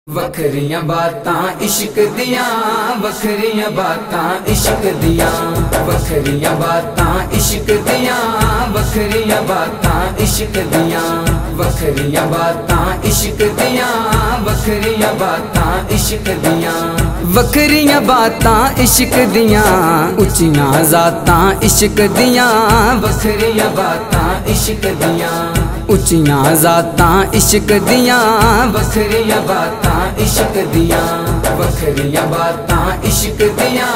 वखरियां बातां इश्क दियां, वखरियां बातां इश्क दियां, वखरियां बातां इश्क दियां, वखरियां बातां इश्क दियां, वखरियां बातां इश्क दियां, वखरियां बातां इश्क दियां, वखरियां बातां इश्क दियां, उच्चियां ज़ातां इश्क दियां, वखरियां बातां इश्क दियां, उच्चियां ज़ातां इश्क दियां, वखरियां बातां इश्क दियां, वखरियां बातां इश्क दियां,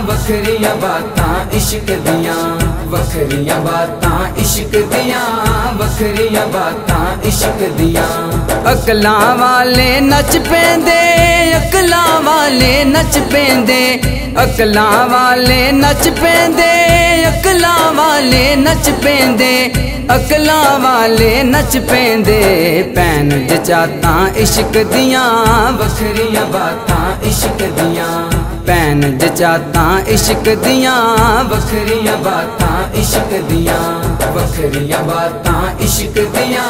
वखरियां बातां इश्क दियां, वखरियां बातां इश्क दियां, वखरियां बातां इश्क दियां। अकलां वाले नच पेंदे, अकलां वाले नच पेंदे, अकलां वाले नच पेंदे, अकलां वाले नच पेंदे, अकलां वाले नच पेंदे, भैन जचातां इश्क दियां, वखरियां बातां इश्क दियां, भैन जचातां इश्क दियां, वखरियां बातां इश्क दियां, वखरियां बातां इश्क दियां,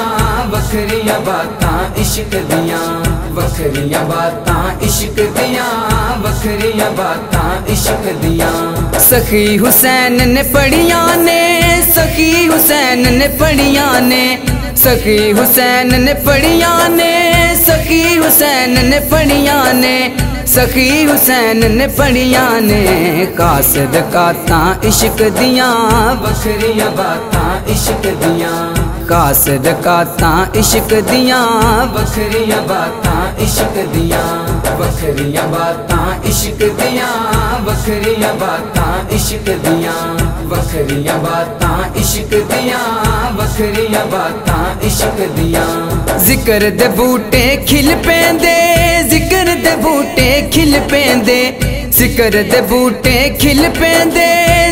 वखरियां बातां इश्क दियां, वखरियां बातां इश्क दियां, वखरियां बातां इश्क दियां। सखी हुसैन ने पढ़िया ने, सखी हुसैन ने पढ़िया ने, सखी हुसैन ने पढ़िया ने, सखी हुसैन ने पढ़िया ने, सखी हुसैन ने पढ़िया ने, कासद कातां इश्क दियां, वखरियां बातां इश्क दियां, कासद कातां इश्क दियां, वखरियां बातां इश्क दियां, वखरियां बातां इश्क दियां, वखरियां बातां इश्क दियां, वखरियां बातां इश्क दियां, वखरियां बातां इश्क दियां। जिक्र दे बूटे खिल पेंदे, जिक्र दे बूटे खिल पेंदे, जिक्र दे बूटे खिल पेंदे,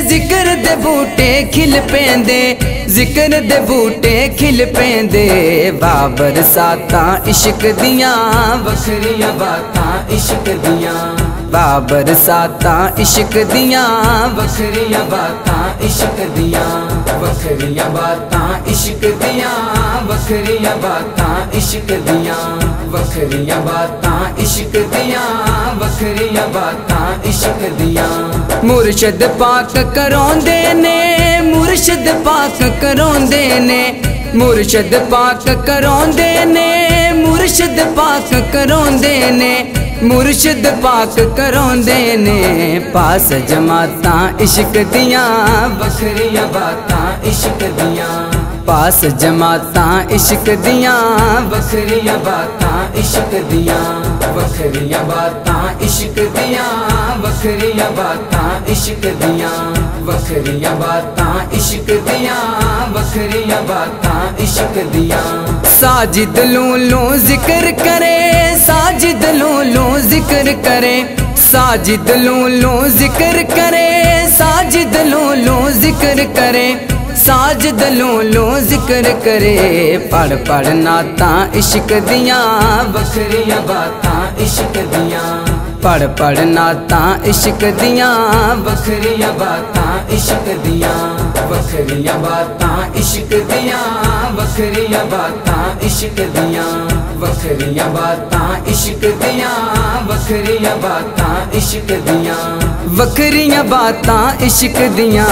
जिक्र दे बूटे खिल पेंदे, जिक्र दे बूटे खिल पेंदे, बाबर सातां इश्क दियां, वखरियां बातां इश्क दियां, बाबर सातां इश्क दियां, वखरियां बातां इश्क दियां, वखरियां बातां इश्क दियां, वखरियां बातां इश्क दियां, वखरियां बातां इश्क दियां, वखरियां बातां इश्क दियां। मुर्शद पाक करौंदे ने, मुर्शद पाक करौंदे ने, मुर्शद पाक करौंदे ने, मुर्शद पाक करौंदे ने, मुर्शद पाक करौंदे ने, पास जमातां इश्क दियां, वखरियां बातां इश्क दियां, पास जमातां इश्क दियां, वखरियां बातां इश्क दियां, वखरियां बातां इश्क दियां, वखरियां बातां इश्क दियां, वखरियां बातां इश्क दियां, वखरियां बातां इश्क दियां। साजिद लूलू जिक्र करे, साजिद लूलू जिक्र करे, साजिद लूलू जिक्र करे, साजिद लूलू जिक्र करे, साजिद लूलू जिक्र करे, पढ़ पढ़ नातां इश्क दियां, वखरियां बातां इश्क दियां, पढ़ पढ़ नातां इश्क दियां, वखरियां बातां इश्क दियां, वखरियां बातां इश्क दियां, वखरियां बातां इश्क दियां, वखरियां बातां इश्क दियां, वखरियां बातां इश्क दियां, वखरियां बातां इश्क दियां,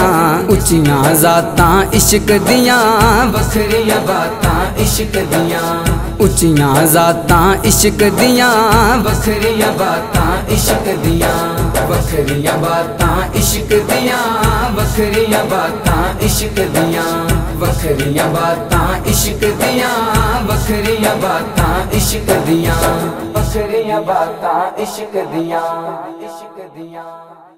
उच्चियां ज़ातां इश्क दियां, वखरियां बातां इश्क दियां, उच्चियां ज़ातां इश्क दियां, वखरियां बातां इश्क दियां, वखरियां बातां इश्क दियां, वखरियां बातां इश्क दियां, वखरियां बातां इश्क दियां, वखरियां बातां इश्क दियां, वखरियां बातां इश्क दियां, इश्क दियां।